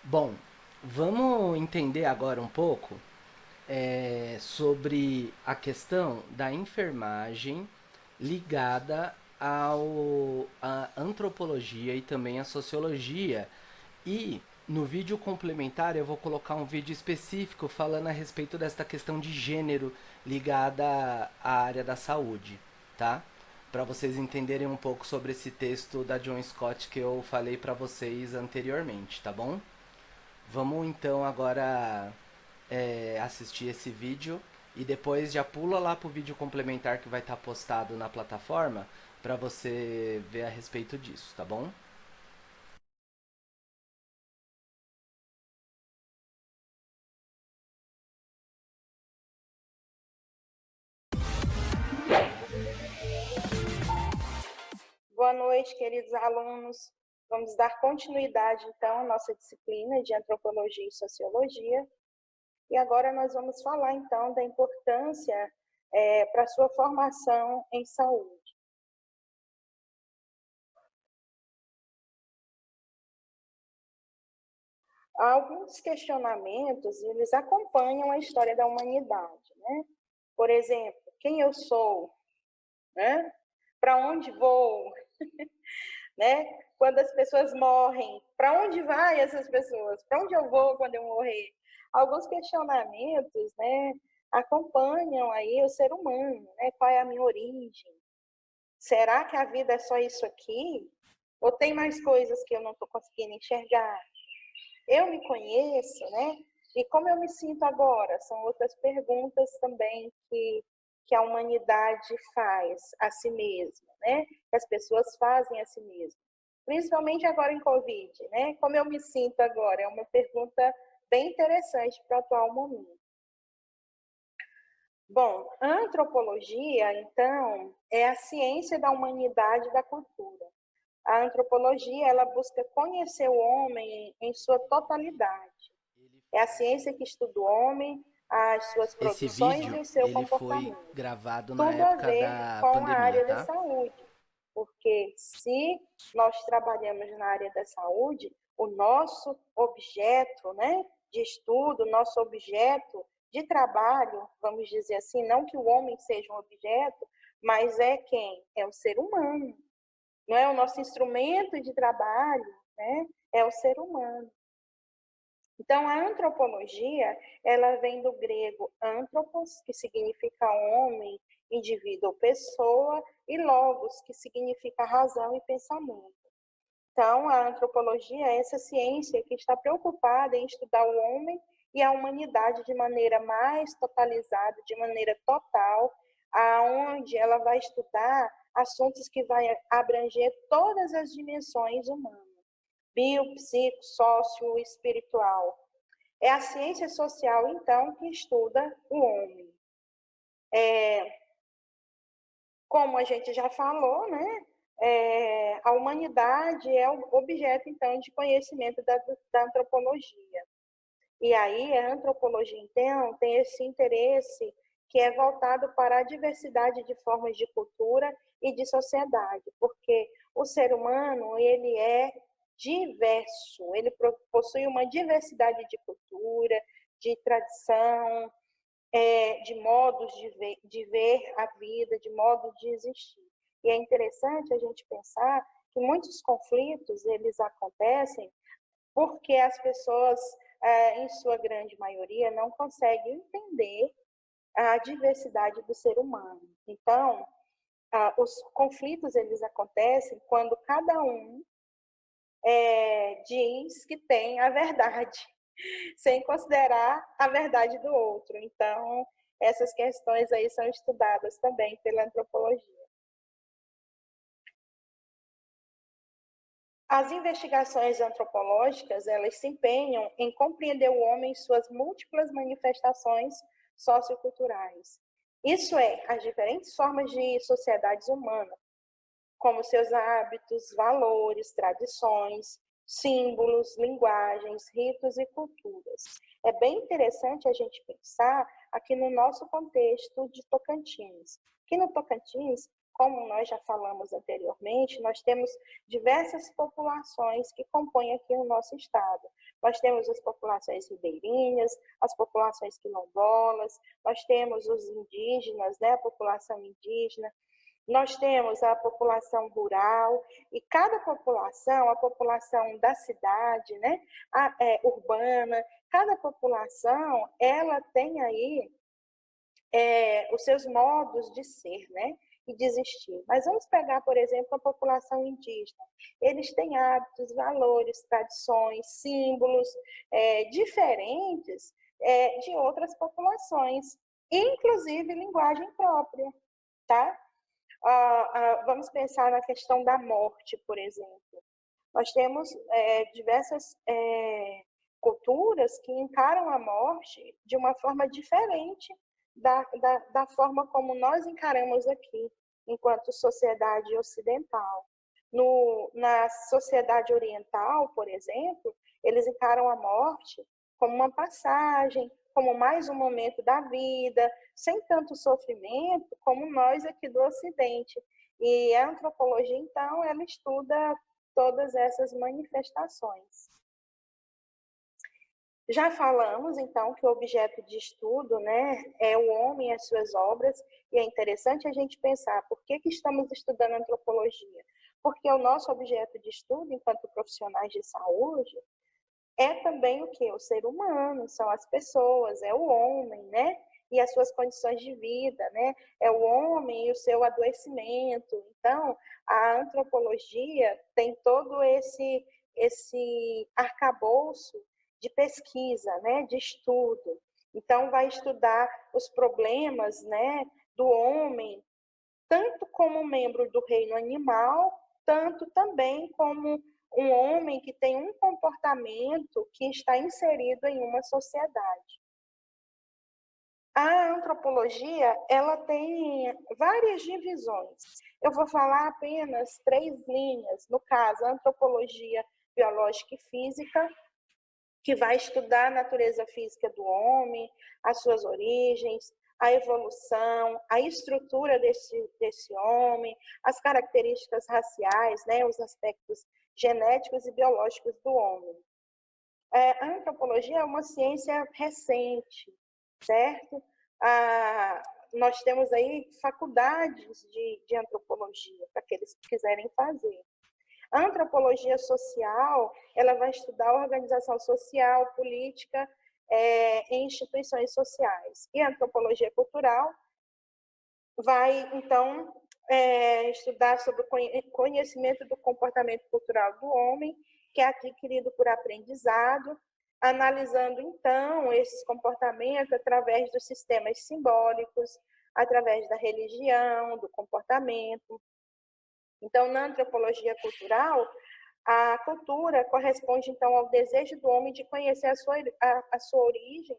Bom, vamos entender agora um pouco sobre a questão da enfermagem ligada à antropologia e também à sociologia. E no vídeo complementar eu vou colocar um vídeo específico falando a respeito desta questão de gênero ligada à área da saúde, tá? Para vocês entenderem um pouco sobre esse texto da John Scott que eu falei para vocês anteriormente, tá bom? Vamos então agora assistir esse vídeo e depois já pula lá pro vídeo complementar que vai estar postado na plataforma para você ver a respeito disso, tá bom? Boa noite, queridos alunos. Vamos dar continuidade, então, à nossa disciplina de Antropologia e Sociologia. E agora nós vamos falar, então, da importância para a sua formação em saúde. Alguns questionamentos, eles acompanham a história da humanidade, né? Por exemplo, quem eu sou? Né? Para onde vou? Né? Quando as pessoas morrem, para onde vai essas pessoas? Para onde eu vou quando eu morrer? Alguns questionamentos, né, acompanham aí o ser humano, né? Qual é a minha origem? Será que a vida é só isso aqui? Ou tem mais coisas que eu não estou conseguindo enxergar? Eu me conheço, né? E como eu me sinto agora? São outras perguntas também que a humanidade faz a si mesma, né? Que as pessoas fazem a si mesmas. Principalmente agora em Covid, né? Como eu me sinto agora? É uma pergunta bem interessante para o atual momento. Bom, a antropologia, então, é a ciência da humanidade e da cultura. A antropologia, ela busca conhecer o homem em sua totalidade. É a ciência que estuda o homem, as suas Esse produções e vídeo o seu ele foi comportamento. gravado na Tudo a época ver da com a pandemia, área da tá? saúde, porque se nós trabalhamos na área da saúde, o nosso objeto, né, de estudo, nosso objeto de trabalho, vamos dizer assim, não que o homem seja um objeto, mas é quem? É o ser humano. Não é o nosso instrumento de trabalho, né? É o ser humano. Então, a antropologia, ela vem do grego anthropos, que significa homem, indivíduo ou pessoa, e logos, que significa razão e pensamento. Então, a antropologia é essa ciência que está preocupada em estudar o homem e a humanidade de maneira mais totalizada, de maneira total, aonde ela vai estudar assuntos que vai abranger todas as dimensões humanas, bio, psico, sócio, espiritual. É a ciência social, então, que estuda o homem. Como a gente já falou, né? A humanidade é o objeto, então, de conhecimento da antropologia. E aí, a antropologia, então, tem esse interesse que é voltado para a diversidade de formas de cultura e de sociedade, porque o ser humano, ele é diverso, ele possui uma diversidade de cultura, de tradição, de modos de ver a vida, de modo de existir. E é interessante a gente pensar que muitos conflitos, eles acontecem porque as pessoas, em sua grande maioria, não conseguem entender a diversidade do ser humano. Então, os conflitos eles acontecem quando cada um diz que tem a verdade, sem considerar a verdade do outro. Então, essas questões aí são estudadas também pela antropologia. As investigações antropológicas, elas se empenham em compreender o homem em suas múltiplas manifestações socioculturais. Isso é, as diferentes formas de sociedades humanas, como seus hábitos, valores, tradições, símbolos, linguagens, ritos e culturas. É bem interessante a gente pensar aqui no nosso contexto de Tocantins. Aqui no Tocantins, como nós já falamos anteriormente, nós temos diversas populações que compõem aqui o nosso estado. nós temos as populações ribeirinhas, as populações quilombolas, nós temos os indígenas, né, a população indígena, nós temos a população rural, e cada população, a população da cidade, né, urbana, cada população, ela tem aí os seus modos de ser, né, e de existir. Mas vamos pegar, por exemplo, a população indígena. Eles têm hábitos, valores, tradições, símbolos diferentes de outras populações, inclusive linguagem própria, tá? Vamos pensar na questão da morte, por exemplo. Nós temos diversas culturas que encaram a morte de uma forma diferente da forma como nós encaramos aqui, enquanto sociedade ocidental. Na sociedade oriental, por exemplo, eles encaram a morte como uma passagem, como mais um momento da vida, sem tanto sofrimento como nós aqui do Ocidente. E a antropologia, então, ela estuda todas essas manifestações. Já falamos, então, que o objeto de estudo, né, é o homem e as suas obras, e é interessante a gente pensar por que estamos estudando antropologia. Porque o nosso objeto de estudo, enquanto profissionais de saúde, é também o quê? O ser humano, são as pessoas, é o homem, né? E as suas condições de vida, né? É o homem e o seu adoecimento. Então, a antropologia tem todo esse arcabouço de pesquisa, né? De estudo. Então, vai estudar os problemas, né? Do homem, tanto como membro do reino animal, tanto também como um homem que tem um comportamento que está inserido em uma sociedade. A antropologia, ela tem várias divisões. Eu vou falar apenas 3 linhas. No caso, a antropologia biológica e física, que vai estudar a natureza física do homem, as suas origens, a evolução, a estrutura desse homem, as características raciais, né, os aspectos genéticos e biológicos do homem. A antropologia é uma ciência recente, certo? Nós temos aí faculdades de antropologia, para aqueles que quiserem fazer. A antropologia social, ela vai estudar a organização social, política em instituições sociais. E a antropologia cultural vai, então, estudar sobre o conhecimento do comportamento cultural do homem, que é adquirido por aprendizado, analisando, então, esses comportamentos através dos sistemas simbólicos, através da religião, do comportamento. Então, na antropologia cultural, a cultura corresponde, então, ao desejo do homem de conhecer a sua origem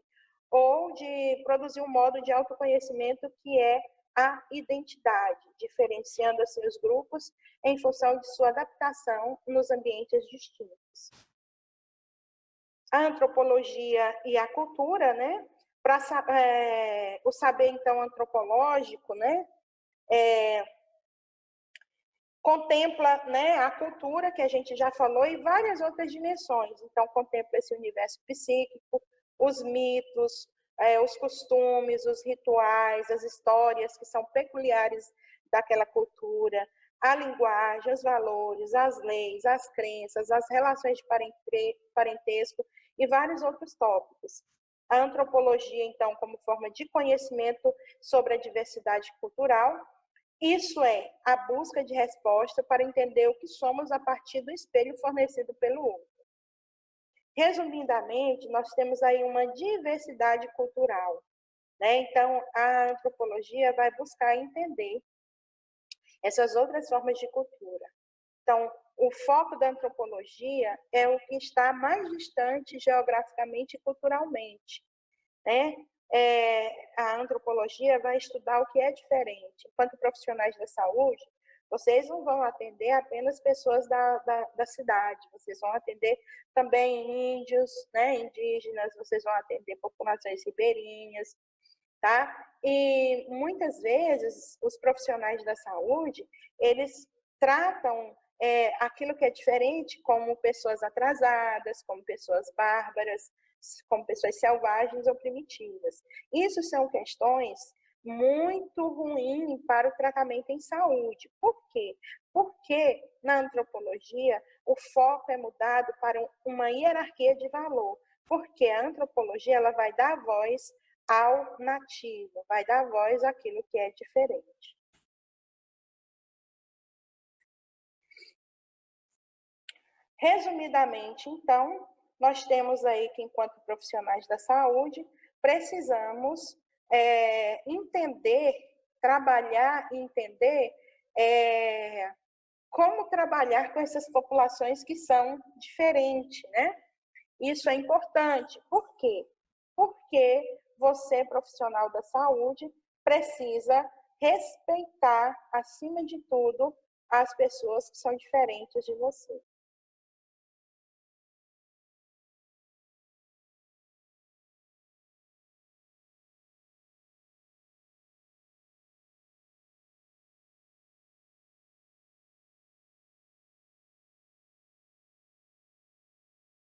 ou de produzir um modo de autoconhecimento que é a identidade, diferenciando assim os grupos em função de sua adaptação nos ambientes distintos. A antropologia e a cultura, né? O saber, então, antropológico, né? Contempla, né, a cultura, que a gente já falou, e várias outras dimensões. Então, contempla esse universo psíquico, os mitos, os costumes, os rituais, as histórias que são peculiares daquela cultura, a linguagem, os valores, as leis, as crenças, as relações de parentesco e vários outros tópicos. A antropologia, então, como forma de conhecimento sobre a diversidade cultural. Isso é a busca de resposta para entender o que somos a partir do espelho fornecido pelo outro. Resumidamente, nós temos aí uma diversidade cultural, né? Então, a antropologia vai buscar entender essas outras formas de cultura. Então, o foco da antropologia é o que está mais distante geograficamente e culturalmente, né? A antropologia vai estudar o que é diferente. Enquanto profissionais da saúde, vocês não vão atender apenas pessoas da cidade, vocês vão atender também índios, né, indígenas, vocês vão atender populações ribeirinhas, tá? E muitas vezes os profissionais da saúde, eles tratam aquilo que é diferente, como pessoas atrasadas, como pessoas bárbaras, como pessoas selvagens ou primitivas. Isso são questões muito ruins para o tratamento em saúde. Por quê? Porque na antropologia o foco é mudado para uma hierarquia de valor, porque a antropologia ela vai dar voz ao nativo, vai dar voz àquilo que é diferente. Resumidamente, então, nós temos aí que, enquanto profissionais da saúde, precisamos entender, trabalhar e entender como trabalhar com essas populações que são diferentes, né? Isso é importante. Por quê? Porque você, profissional da saúde, precisa respeitar, acima de tudo, as pessoas que são diferentes de você.